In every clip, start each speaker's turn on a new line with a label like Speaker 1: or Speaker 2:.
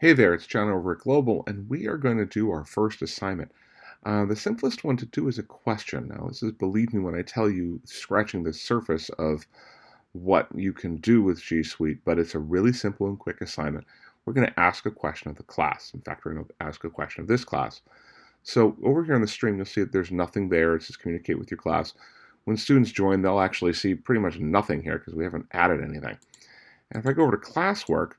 Speaker 1: Hey there, it's John over at Global, and we are going to do our first assignment. The simplest one to do is a question. Now, this is, believe me when I tell you, scratching the surface of what you can do with G Suite, but it's a really simple and quick assignment. We're going to ask a question of the class. In fact, we're going to ask a question of this class. So over here on the stream, you'll see that there's nothing there. It says communicate with your class. When students join, they'll actually see pretty much nothing here because we haven't added anything. And if I go over to classwork,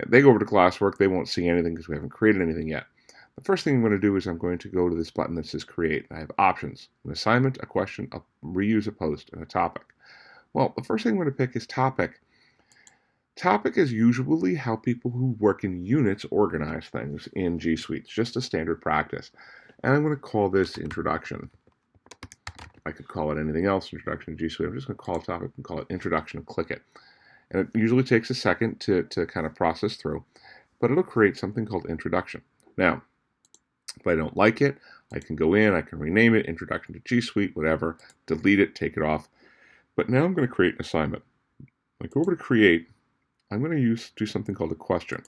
Speaker 1: they go over to classwork, they won't see anything because we haven't created anything yet. The first thing I'm going to do is I'm going to go to this button that says create. I have options, an assignment, a question, a reuse a post, and a topic. Well, the first thing I'm going to pick is topic. Topic is usually how people who work in units organize things in G Suite. It's just a standard practice. And I'm going to call this introduction. I could call it anything else, introduction to G Suite. I'm just going to call it topic and call it introduction and click it. And it usually takes a second to kind of process through, but it'll create something called introduction. Now, if I don't like it, I can go in, I can rename it, introduction to G Suite, whatever, delete it, take it off. But now I'm going to create an assignment. I go over to create, I'm going to do something called a question.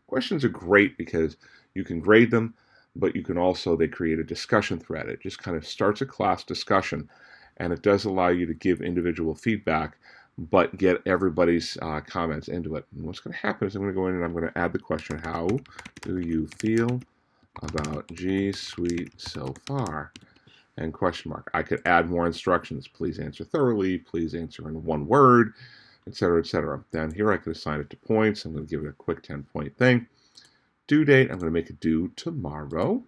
Speaker 1: Questions are great because you can grade them, but you can also, they create a discussion thread. It just kind of starts a class discussion, and it does allow you to give individual feedback but get everybody's comments into it. And what's going to happen is I'm going to go in and I'm going to add the question, how do you feel about G Suite so far? And question mark. I could add more instructions. Please answer thoroughly. Please answer in one word, etc., etc. Down here I could assign it to points. I'm going to give it a quick 10-point thing. Due date, I'm going to make it due tomorrow.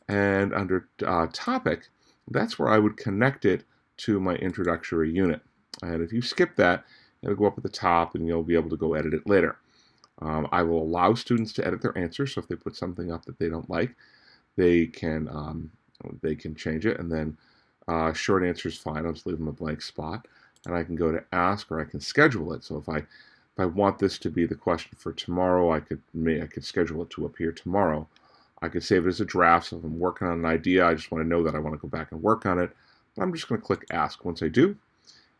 Speaker 1: And under topic, that's where I would connect it to my introductory unit. And if you skip that, it'll go up at the top and you'll be able to go edit it later. I will allow students to edit their answers, so if they put something up that they don't like, they can change it, and then short answer is fine. I'll just leave them a blank spot, and I can go to ask, or I can schedule it. So if I want this to be the question for tomorrow, I could schedule it to appear tomorrow. I could save it as a draft, so if I'm working on an idea, I just want to know that I want to go back and work on it. But I'm just going to click ask. Once I do,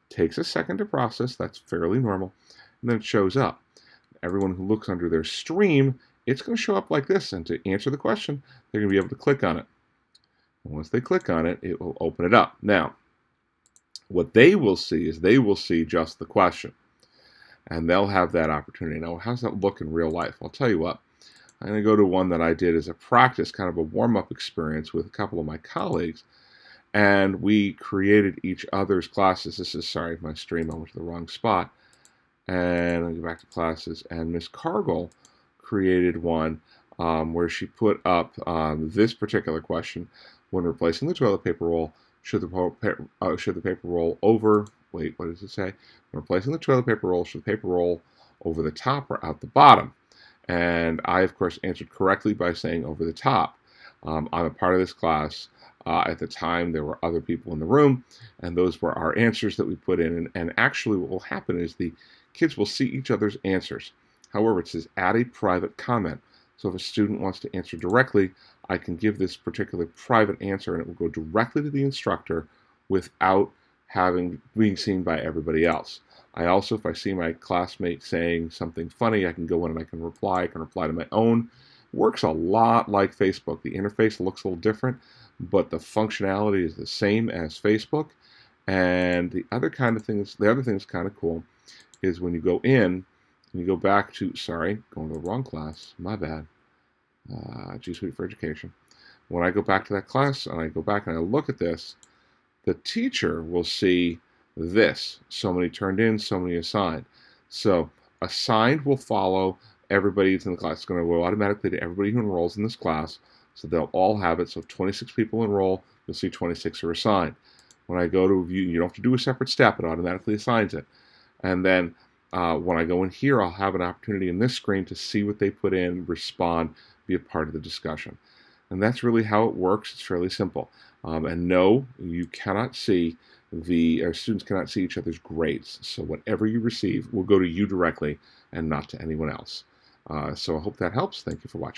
Speaker 1: takes a second to process, that's fairly normal, and then it shows up. Everyone who looks under their stream, it's going to show up like this, and to answer the question, they're going to be able to click on it. And once they click on it, it will open it up. Now, what they will see is they will see just the question, and they'll have that opportunity. Now, how's that look in real life? I'll tell you what. I'm going to go to one that I did as a practice, kind of a warm-up experience with a couple of my colleagues, and we created each other's classes. This is, sorry, my stream, I went to the wrong spot. And I'll go back to classes. And Miss Cargill created one where she put up this particular question. When replacing the toilet paper roll, should the paper roll over, wait, what does it say? When replacing the toilet paper roll, should the paper roll over the top or out the bottom? And I, of course, answered correctly by saying over the top. I'm a part of this class. At the time, there were other people in the room, and those were our answers that we put in. And actually, what will happen is the kids will see each other's answers. However, it says add a private comment. So if a student wants to answer directly, I can give this particular private answer, and it will go directly to the instructor without being seen by everybody else. I also, if I see my classmate saying something funny, I can go in and I can reply. I can reply to my own. Works a lot like Facebook. The interface looks a little different, but the functionality is the same as Facebook. And the other thing that's kind of cool is when you go in and you go back to, sorry, going to the wrong class, my bad, G Suite for Education. When I go back to that class and I go back and I look at this, the teacher will see this. So many turned in, so many assigned. So assigned will follow everybody that's in the class. It's going to go automatically to everybody who enrolls in this class. So they'll all have it. So if 26 people enroll, you'll see 26 are assigned. When I go to view, you don't have to do a separate step. It automatically assigns it. And then when I go in here, I'll have an opportunity in this screen to see what they put in, respond, be a part of the discussion. And that's really how it works. It's fairly simple. And no, you cannot see students cannot see each other's grades. So whatever you receive will go to you directly and not to anyone else. So I hope that helps. Thank you for watching.